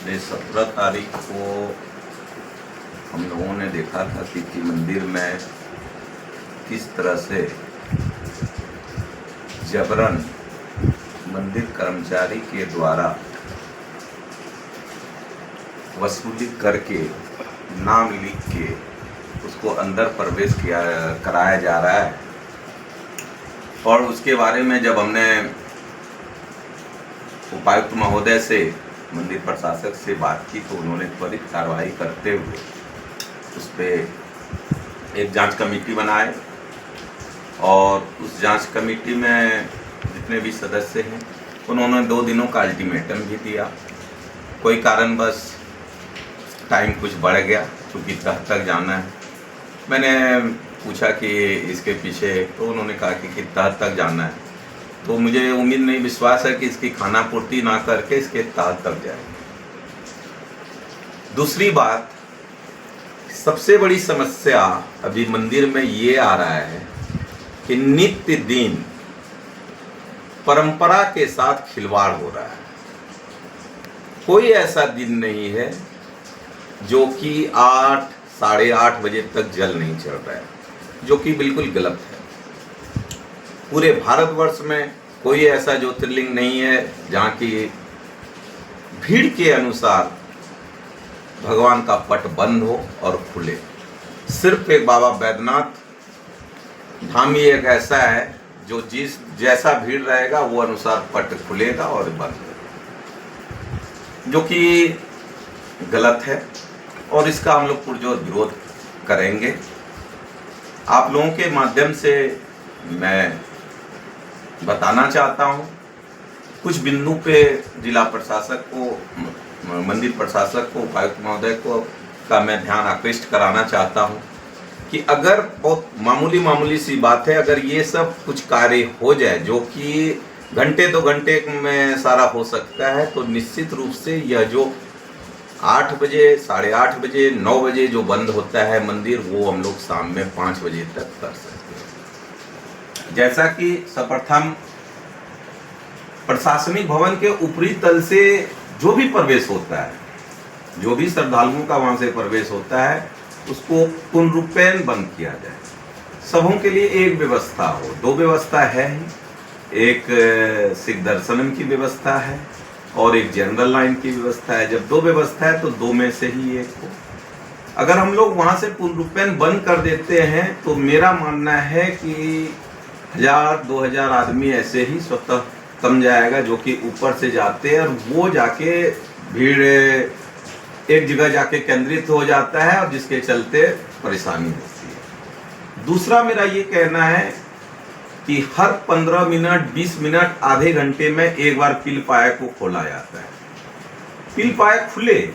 पिछले 17 तारीख को हम लोगों ने देखा था कि मंदिर में किस तरह से जबरन मंदिर कर्मचारी के द्वारा वसूली करके नाम लिख के उसको अंदर प्रवेश कराया जा रहा है। और उसके बारे में जब हमने उपायुक्त महोदय से, मंदिर प्रशासक से बात की तो उन्होंने त्वरित कार्रवाई करते हुए उस पर एक जांच कमेटी बनाए और उस जांच कमेटी में जितने भी सदस्य हैं उन्होंने 2 दिनों का अल्टीमेटम भी दिया। कोई कारणवश टाइम कुछ बढ़ गया क्योंकि तह तक जाना है। मैंने पूछा कि इसके पीछे, तो उन्होंने कहा कि तह तक जाना है, तो मुझे उम्मीद नहीं, विश्वास है कि इसकी खाना पूर्ति ना करके इसके तह तक जाएंगे। दूसरी बात, सबसे बड़ी समस्या अभी मंदिर में ये आ रहा है कि नित्य दिन परंपरा के साथ खिलवाड़ हो रहा है। कोई ऐसा दिन नहीं है जो कि 8, साढ़े 8 बजे तक जल नहीं चल रहा है, जो कि बिल्कुल गलत है। पूरे भारतवर्ष में कोई ऐसा ज्योतिर्लिंग नहीं है जहाँ की भीड़ के अनुसार भगवान का पट बंद हो और खुले। सिर्फ एक बाबा बैद्यनाथ धाम ही एक ऐसा है जो जैसा भीड़ रहेगा वो अनुसार पट खुलेगा और बंद होगा, जो कि गलत है और इसका हम लोग पुरजोर विरोध करेंगे। आप लोगों के माध्यम से मैं बताना चाहता हूँ, कुछ बिंदु पे जिला प्रशासक को, मंदिर प्रशासक को, उपायुक्त महोदय को का मैं ध्यान आकृष्ट कराना चाहता हूँ कि अगर बहुत मामूली सी बात है, अगर ये सब कुछ कार्य हो जाए जो कि घंटे 2 घंटे में सारा हो सकता है, तो निश्चित रूप से यह जो 8 बजे, साढ़े 8 बजे, 9 बजे जो बंद होता है मंदिर, वो हम लोग शाम में 5 बजे तक कर सकते हैं। जैसा कि सर्वप्रथम प्रशासनिक भवन के ऊपरी तल से जो भी प्रवेश होता है, जो भी श्रद्धालुओं का वहां से प्रवेश होता है, उसको पूर्ण रूपेण बंद किया जाए। सबों के लिए एक व्यवस्था हो, 2 व्यवस्था है, एक सिख दर्शनम की व्यवस्था है और एक जनरल लाइन की व्यवस्था है। जब 2 व्यवस्था है तो 2 में से ही एक हो। अगर हम लोग वहां से पूर्ण रूपेण बंद कर देते हैं तो मेरा मानना है कि 1000-2000 आदमी ऐसे ही स्वतः कम जाएगा, जो कि ऊपर से जाते हैं और वो जाके भीड़ एक जगह जाके केंद्रित हो जाता है और जिसके चलते परेशानी होती है। दूसरा मेरा ये कहना है कि हर 15 मिनट, 20 मिनट, आधे घंटे में एक बार पील पाया को खोला जाता है। पील पाया खुले,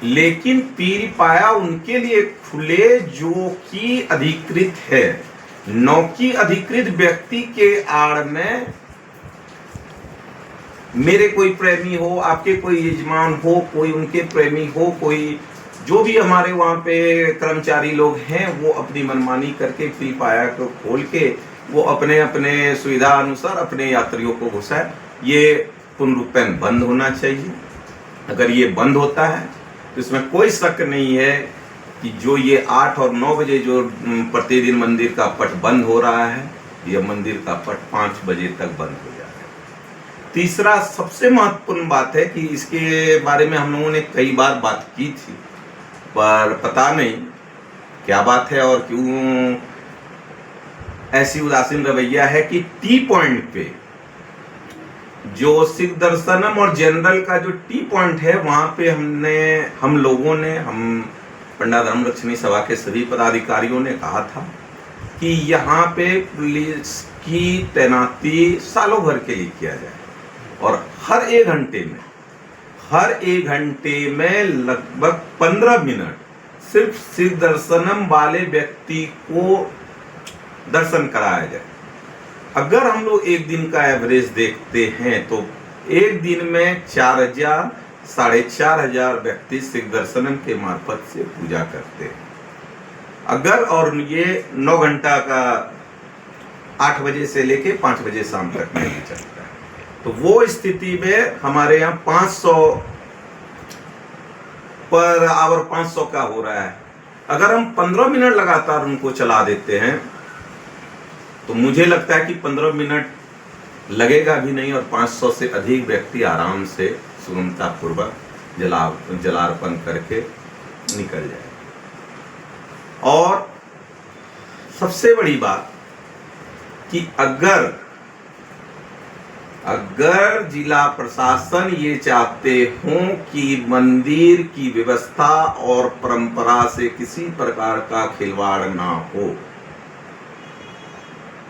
लेकिन पील पाया उनके लिए खुले जो कि अधिकृत है, न कि अधिकृत व्यक्ति के आड़ में मेरे कोई प्रेमी हो, आपके कोई यजमान हो, कोई उनके प्रेमी हो, कोई जो भी हमारे वहाँ पे कर्मचारी लोग हैं, वो अपनी मनमानी करके पील पाया को खोल के वो अपने अपने सुविधा अनुसार अपने यात्रियों को घुसाए। ये पूर्ण रूपेण बंद होना चाहिए। अगर ये बंद होता है तो इसमें कोई शक नहीं है कि जो ये 8 और 9 बजे जो प्रतिदिन मंदिर का पट बंद हो रहा है, यह मंदिर का पट 5 बजे तक बंद हो जाएगा। तीसरा सबसे महत्वपूर्ण बात है कि इसके बारे में हम लोगों ने कई बार बात की थी, पर पता नहीं क्या बात है और क्यों ऐसी उदासीन रवैया है कि टी पॉइंट पे जो सिख दर्शनम और जनरल का जो टी पॉइंट है, वहां पे हम लोगों ने पंडा धर्मरक्षणी सभा के सभी पदाधिकारियों ने कहा था कि यहाँ पे पुलिस की तैनाती सालों भर के लिए किया जाए और हर एक घंटे में लगभग 15 मिनट सिर्फ सिख दर्शनम वाले व्यक्ति को दर्शन कराया जाए। अगर हम लोग एक दिन का एवरेज देखते हैं तो एक दिन में 4000, 4500 व्यक्ति सिख दर्शनम के मार्फत से पूजा करते हैं। अगर और ये 9 घंटा का 8 बजे से लेके 5 बजे शाम तक नहीं चलता है, तो वो स्थिति में हमारे यहाँ 500 पर आवर 500 का हो रहा है। अगर हम 15 मिनट लगातार उनको चला देते हैं तो मुझे लगता है कि 15 मिनट लगेगा भी नहीं और 500 से अधिक व्यक्ति आराम से सुगमता पूर्वक जलार्पण करके निकल जाए। और सबसे बड़ी बात कि अगर जिला प्रशासन ये चाहते हों कि मंदिर की व्यवस्था और परंपरा से किसी प्रकार का खिलवाड़ ना हो,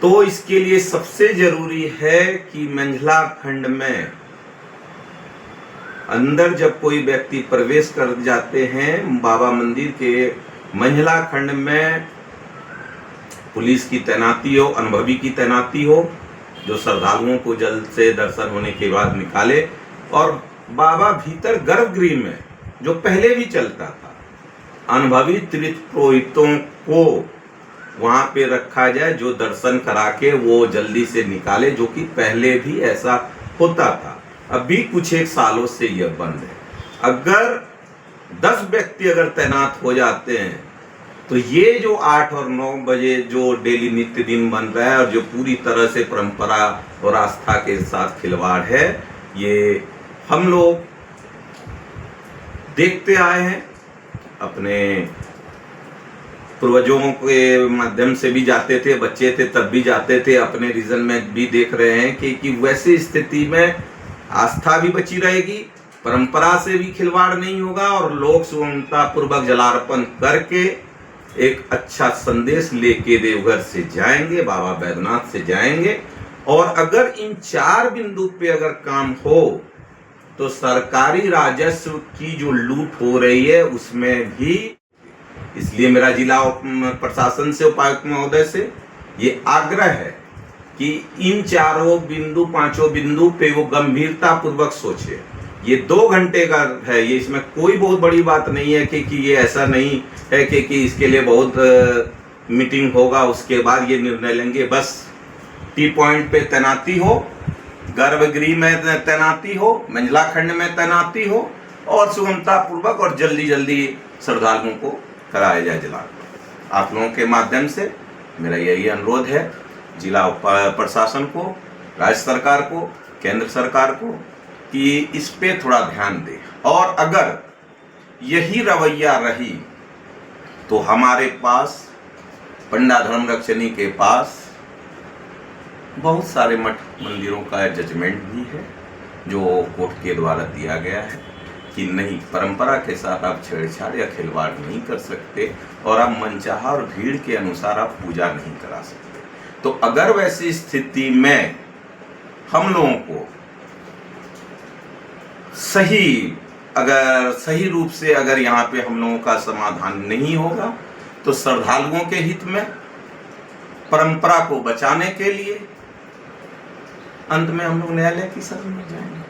तो इसके लिए सबसे जरूरी है कि मंझला खंड में अंदर जब कोई व्यक्ति प्रवेश कर जाते हैं बाबा मंदिर के मंझला खंड में पुलिस की तैनाती हो, अनुभवी की तैनाती हो, जो श्रद्धालुओं को जल्द से दर्शन होने के बाद निकाले। और बाबा भीतर गर्भगृह में जो पहले भी चलता था, अनुभवी तीर्थ पुरोहितों को वहां पे रखा जाए जो दर्शन करा के वो जल्दी से निकाले, जो कि पहले भी ऐसा होता था। अभी कुछ एक सालों से यह बंद है। अगर 10 व्यक्ति अगर तैनात हो जाते हैं तो ये जो 8 और 9 बजे जो डेली नित्य दिन बन रहा है और जो पूरी तरह से परंपरा और आस्था के साथ खिलवाड़ है, ये हम लोग देखते आए हैं। अपने पूर्वजों के माध्यम से भी जाते थे, बच्चे थे तब भी जाते थे, अपने रीजन में भी देख रहे हैं कि वैसी स्थिति में आस्था भी बची रहेगी, परंपरा से भी खिलवाड़ नहीं होगा और लोग सुगमता पूर्वक जलार्पण करके एक अच्छा संदेश लेके देवघर से जाएंगे, बाबा बैद्यनाथ से जाएंगे। और अगर इन 4 बिंदु पे अगर काम हो तो सरकारी राजस्व की जो लूट हो रही है उसमें भी, इसलिए मेरा जिला प्रशासन से, उपायुक्त महोदय से ये आग्रह है कि इन 4 बिंदु 5 बिंदु पे वो गंभीरता पूर्वक सोचे। ये 2 घंटे का है, ये इसमें कोई बहुत बड़ी बात नहीं है कि ये ऐसा नहीं है कि इसके लिए बहुत मीटिंग होगा उसके बाद ये निर्णय लेंगे। बस टी पॉइंट पे तैनाती हो, गर्भगृह में तैनाती हो, मंझला खंड में तैनाती हो और सुगमता पूर्वक और जल्दी श्रद्धालुओं को कराया जाए जलार्पण। आप लोगों के माध्यम से मेरा यही अनुरोध है जिला प्रशासन को, राज्य सरकार को, केंद्र सरकार को कि इस पे थोड़ा ध्यान दे। और अगर यही रवैया रही तो हमारे पास पंडा धर्मरक्षिणी के पास बहुत सारे मठ मंदिरों का जजमेंट भी है जो कोर्ट के द्वारा दिया गया है कि नहीं, परंपरा के साथ आप छेड़छाड़ या खिलवाड़ नहीं कर सकते और आप मनचाहा और भीड़ के अनुसार आप पूजा नहीं करा सकते। तो अगर वैसी स्थिति में हम लोगों को सही रूप से अगर यहाँ पे हम लोगों का समाधान नहीं होगा तो श्रद्धालुओं के हित में, परंपरा को बचाने के लिए अंत में हम लोग न्यायालय की शरण में जाएंगे।